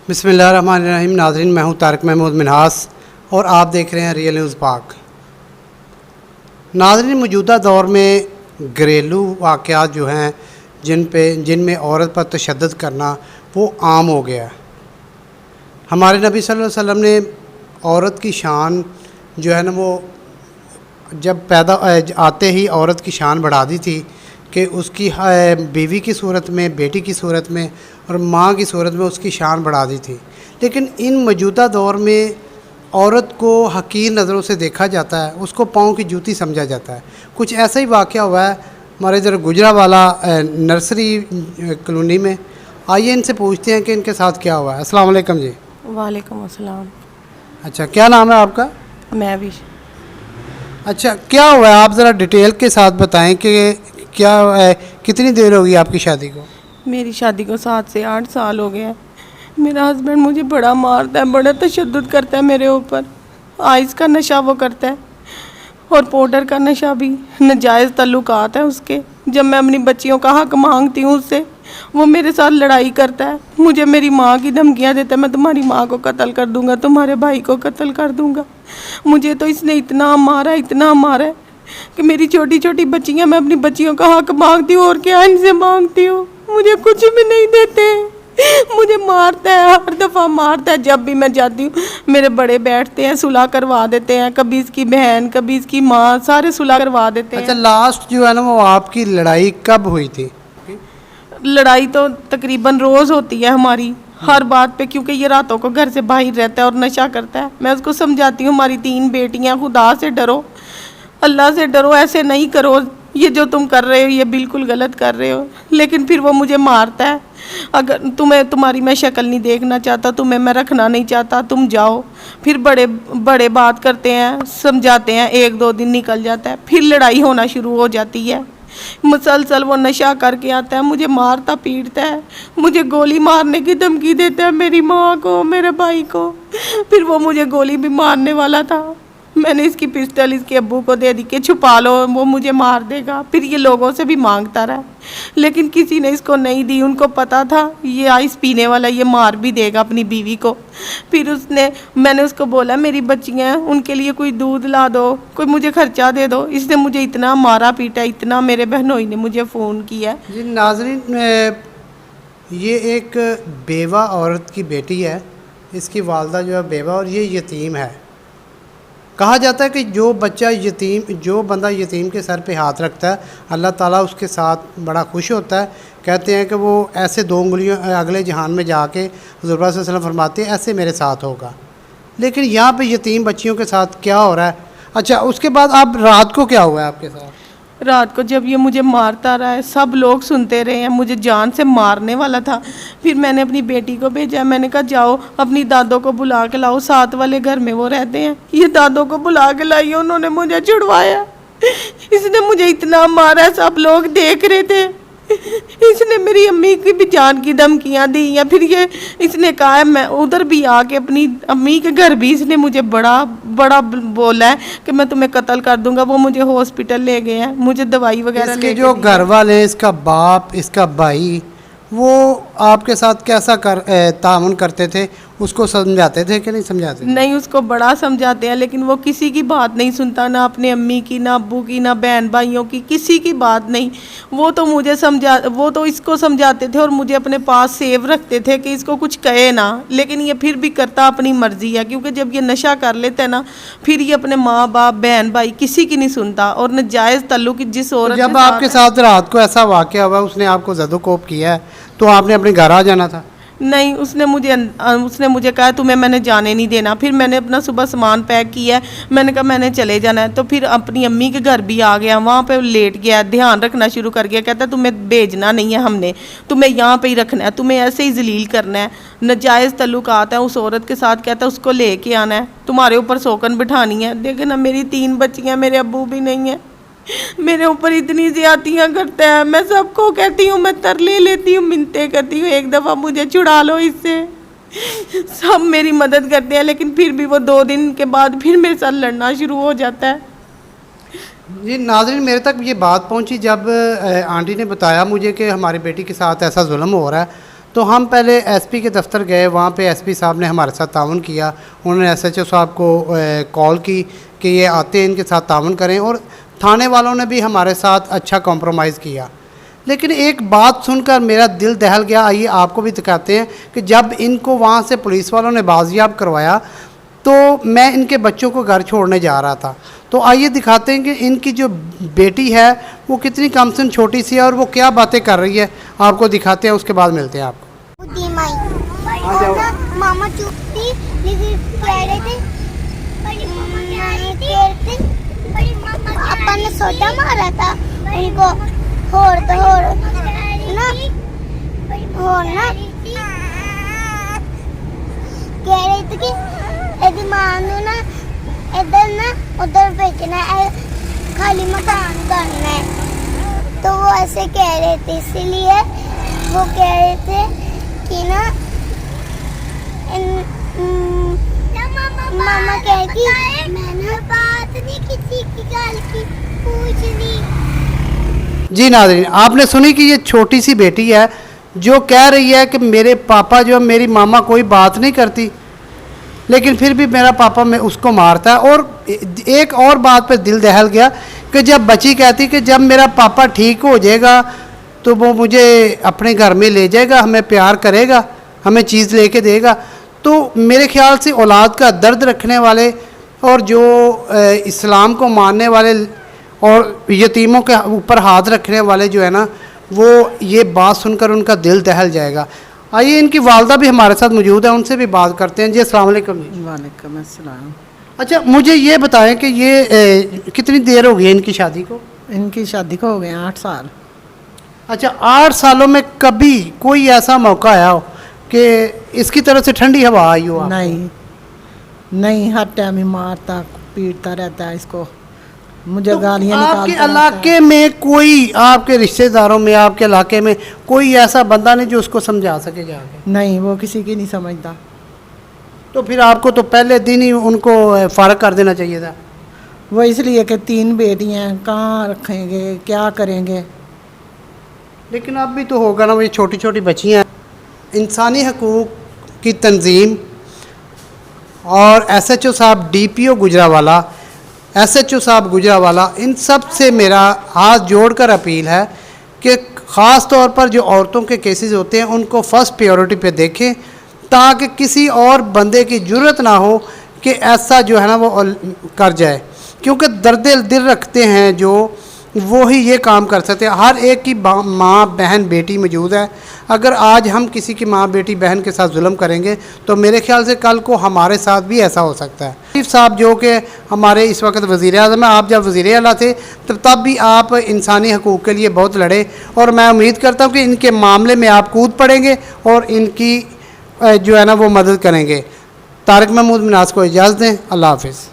बिस्मिल्लाहिर्रहमानिर्रहीम। नाज़रीन, मैं हूँ तारिक महमूद मिन्हास और आप देख रहे हैं रियल न्यूज़ पाक। नाज़रीन, मौजूदा दौर में घरेलू वाक़यात जो हैं जिनमें औरत पर तशद्दुद करना वो आम हो गया है। हमारे नबी सल्लल्लाहु अलैहि वसल्लम ने औरत की शान जो है ना वो जब पैदा आते ही औरत की शान बढ़ा दी थी कि उसकी बीवी की सूरत में, बेटी की सूरत में और माँ की सूरत में उसकी शान बढ़ा दी थी। लेकिन इन मौजूदा दौर में औरत को हकीर नज़रों से देखा जाता है, उसको पाँव की जूती समझा जाता है। कुछ ऐसा ही वाक़या हुआ है हमारे इधर गुजरावाला नर्सरी कॉलोनी में। आइए इनसे पूछते हैं कि इनके साथ क्या हुआ है। अस्सलाम वालेकुम जी। वालेकुम अस्सलाम। अच्छा, क्या नाम है आपका? मैं भी अच्छा, क्या हुआ है, आप ज़रा डिटेल के साथ बताएं कि क्या है, कितनी देर होगी आपकी शादी को? मेरी शादी को 7 से 8 साल हो गए हैं। मेरा हस्बैंड मुझे बड़ा मारता है, बड़ा तशद्दुद करता है मेरे ऊपर। आइस का नशा वो करता है और पाउडर का नशा भी। नाजायज़ तल्लुकात है उसके। जब मैं अपनी बच्चियों का हक मांगती हूँ उससे, वो मेरे साथ लड़ाई करता है। मुझे मेरी माँ की धमकियाँ देता है, मैं तुम्हारी माँ को कत्ल कर दूंगा, तुम्हारे भाई को कत्ल कर दूंगा। मुझे तो इसने इतना मारा है कि मेरी छोटी छोटी बच्चियाँ, मैं अपनी बच्चियों का हक मांगती हूँ और क्या इनसे मांगती हूँ, मुझे कुछ भी नहीं देते। मुझे मारता है, हर दफ़ा मारता है। जब भी मैं जाती हूँ मेरे बड़े बैठते हैं, सुलह करवा देते हैं। कभी इसकी बहन, कभी इसकी माँ, सारे सुलह करवा देते हैं। अच्छा, लास्ट जो है ना वो आपकी लड़ाई कब हुई थी? लड़ाई तो तकरीबन रोज़ होती है हमारी, हर बात पे, क्योंकि ये रातों को घर से बाहर रहता है और नशा करता है। मैं उसको समझाती हूँ, हमारी 3 बेटियाँ, खुदा से डरो, अल्लाह से डरो, ऐसे नहीं करो, ये जो तुम कर रहे हो ये बिल्कुल गलत कर रहे हो। लेकिन फिर वो मुझे मारता है। अगर तुम्हारी मैं शक्ल नहीं देखना चाहता, तुम्हें मैं रखना नहीं चाहता, तुम जाओ। फिर बड़े बड़े बात करते हैं, समझाते हैं, 1-2 दिन निकल जाता है, फिर लड़ाई होना शुरू हो जाती है। मुसलसल वो नशा करके आता है, मुझे मारता पीटता है, मुझे गोली मारने की धमकी देता है, मेरी माँ को, मेरे भाई को। फिर वो मुझे गोली भी मारने वाला था। मैंने इसकी पिस्टल इसके अब्बू को दे दी कि छुपा लो, वो मुझे मार देगा। फिर ये लोगों से भी मांगता रहा, लेकिन किसी ने इसको नहीं दी। उनको पता था ये आइस पीने वाला, ये मार भी देगा अपनी बीवी को। फिर मैंने उसको बोला, मेरी बच्चियाँ हैं, उनके लिए कोई दूध ला दो, कोई मुझे खर्चा दे दो। इसने मुझे इतना मारा पीटा, इतना। मेरे बहनोई ने मुझे फ़ोन किया। जी नाज़रीन, ये एक बेवा औरत की बेटी है, इसकी वालदा जो है बेवा और ये यतीम है। कहा जाता है कि जो बंदा यतीम के सर पे हाथ रखता है अल्लाह ताला उसके साथ बड़ा खुश होता है। कहते हैं कि वो ऐसे 2 उंगलियों अगले जहान में जाके हुज़ूर सल्लल्लाहु अलैहि वसल्लम फरमाते हैं ऐसे मेरे साथ होगा। लेकिन यहाँ पे यतीम बच्चियों के साथ क्या हो रहा है? अच्छा, उसके बाद आप रात को क्या हुआ है आपके साथ? रात को जब ये मुझे मारता रहा है, सब लोग सुनते रहे हैं, मुझे जान से मारने वाला था। फिर मैंने अपनी बेटी को भेजा, मैंने कहा जाओ अपनी दादों को बुला के लाओ, साथ वाले घर में वो रहते हैं। ये दादों को बुला के लाई, उन्होंने मुझे छुड़वाया। इसने मुझे इतना मारा, सब लोग देख रहे थे। इसने मेरी अम्मी की भी जान की धमकियाँ दी, या फिर ये इसने कहा है, मैं उधर भी आके अपनी अम्मी के घर भी इसने मुझे बड़ा बड़ा बोला है कि मैं तुम्हें कत्ल कर दूंगा। वो मुझे हॉस्पिटल ले गए हैं, मुझे दवाई वगैरह इसके जो घर वाले, इसका बाप, इसका भाई, वो आपके साथ कैसा तामुन करते थे? उसको समझाते थे कि नहीं समझाते? नहीं, उसको बड़ा समझाते हैं, लेकिन वो किसी की बात नहीं सुनता, ना अपने अम्मी की, ना अब्बू की, ना बहन भाइयों की, किसी की बात नहीं। वो तो इसको समझाते थे और मुझे अपने पास सेव रखते थे कि इसको कुछ कहे ना। लेकिन ये फिर भी करता अपनी मर्जी है, क्योंकि जब ये नशा कर लेता है ना, फिर ये अपने माँ बाप, बहन भाई, किसी की नहीं सुनता। और नाजायज़ तल्लुक जिस औरत जब आपके साथ रात को ऐसा वाक़या हुआ, उसने आपको ज़दोकोप किया है, तो आपने अपने घर आ जाना था? नहीं, उसने मुझे कहा तुम्हें मैंने जाने नहीं देना। फिर मैंने अपना सुबह सामान पैक किया है, मैंने कहा मैंने चले जाना है। तो फिर अपनी अम्मी के घर भी आ गया, वहाँ पे लेट गया, ध्यान रखना शुरू कर गया। कहता तुम्हें भेजना नहीं है हमने, तुम्हें यहाँ पे ही रखना है, तुम्हें ऐसे ही जलील करना है। नाजायज़ तल्लुकात है उस औरत के साथ। कहता उसको लेके आना है, तुम्हारे ऊपर सौकन बिठानी है। देखे ना, मेरी 3 बच्चियाँ, मेरे अब्बू भी नहीं है, मेरे ऊपर इतनी ज्यादतियाँ करता है। मैं सबको कहती हूँ, मैं तरले लेती हूँ, मिन्नतें करती हूँ, एक दफ़ा मुझे छुड़ा लो इससे। सब मेरी मदद करते हैं, लेकिन फिर भी वो 2 दिन के बाद फिर मेरे साथ लड़ना शुरू हो जाता है। जी नाज़रीन, मेरे तक ये बात पहुंची जब आंटी ने बताया मुझे कि हमारी बेटी के साथ ऐसा जुल्म हो रहा है। तो हम पहले एसपी के दफ्तर गए, वहाँ पे एसपी साहब ने हमारे साथ ताउन किया। उन्होंने एसएचओ साहब को कॉल की कि ये आते हैं, इनके साथ ताउन करें, और थाने वालों ने भी हमारे साथ अच्छा कॉम्प्रोमाइज़ किया। लेकिन एक बात सुनकर मेरा दिल दहल गया। आइए आपको भी दिखाते हैं कि जब इनको वहाँ से पुलिस वालों ने बाजियाब करवाया तो मैं इनके बच्चों को घर छोड़ने जा रहा था। तो आइए दिखाते हैं कि इनकी जो बेटी है वो कितनी कमसन छोटी सी है और वो क्या बातें कर रही है, आपको दिखाते हैं, उसके बाद मिलते हैं आपको। आ जाओ। मामा चुप थी, लेकिन कह रहे थे अपन ने सोटा मारा था उनको, होर ना कह रहे थे कि यदि मानो ना इधर ना उधर भेजना है, खाली मकान करना है। तो वो ऐसे कह रहे थे, इसीलिए वो कह रहे थे कि ना मामा कह कि मैंने बात नहीं किसी की गाल की पूछनी। जी नाज़रीन, आपने सुनी कि ये छोटी सी बेटी है जो कह रही है कि मेरे पापा जो मेरी मामा कोई बात नहीं करती, लेकिन फिर भी मेरा पापा में उसको मारता है। और एक और बात पे दिल दहल गया कि जब बच्ची कहती कि जब मेरा पापा ठीक हो जाएगा तो वो मुझे अपने घर में ले जाएगा, हमें प्यार करेगा, हमें चीज़ लेके देगा। तो मेरे ख्याल से औलाद का दर्द रखने वाले और जो इस्लाम को मानने वाले और यतीमों के ऊपर हाथ रखने वाले जो है ना, वो ये बात सुनकर उनका दिल दहल जाएगा। आइए इनकी वालदा भी हमारे साथ मौजूद है, उनसे भी बात करते हैं। जी अस्सलाम वालेकुम। वालेकुम अस्सलाम। अच्छा, मुझे ये बताएं कि ये कितनी देर हो गई इनकी शादी को? इनकी शादी को हो गए 8 साल। अच्छा, 8 सालों में कभी कोई ऐसा मौका आया हो कि इसकी तरफ से ठंडी हवा आई हो? नहीं, हर टाइम ही मारता पीटता रहता है इसको, मुझे तो गालियाँ आपके निकालता इलाके में कोई, आपके रिश्तेदारों में, आपके इलाके में कोई ऐसा बंदा नहीं जो उसको समझा सके जाके? नहीं, वो किसी की नहीं समझता। तो फिर आपको तो पहले दिन ही उनको फारग कर देना चाहिए था। वो इसलिए कि 3 बेटियाँ कहाँ रखेंगे, क्या करेंगे। लेकिन अब भी तो होगा ना, वो छोटी छोटी बच्चियाँ। इंसानी हकूक़ की तंजीम और एसएचओ साहब, डीपीओ गुजरावाला, एसएचओ साहब गुजरावाला, इन सब से मेरा हाथ जोड़कर अपील है कि ख़ास तौर पर जो औरतों के केसेस होते हैं उनको फ़र्स्ट प्रायोरिटी पे देखें, ताकि किसी और बंदे की ज़रूरत ना हो कि ऐसा जो है ना वो कर जाए। क्योंकि दर्द दिल रखते हैं जो, वो ही ये काम कर सकते हैं। हर एक की माँ बहन बेटी मौजूद है। अगर आज हम किसी की माँ बेटी बहन के साथ जुल्म करेंगे तो मेरे ख्याल से कल को हमारे साथ भी ऐसा हो सकता है। शरीफ साहब जो कि हमारे इस वक्त वज़ीर आज़म हैं, आप जब वज़ीर आला थे तब भी आप इंसानी हकूक़ के लिए बहुत लड़े, और मैं उम्मीद करता हूँ कि इनके मामले में आप कूद पड़ेंगे और इनकी जो है ना वो मदद करेंगे। तारिक महमूद मिनाज को इजाज़त दें। अल्लाह हाफ़िज़।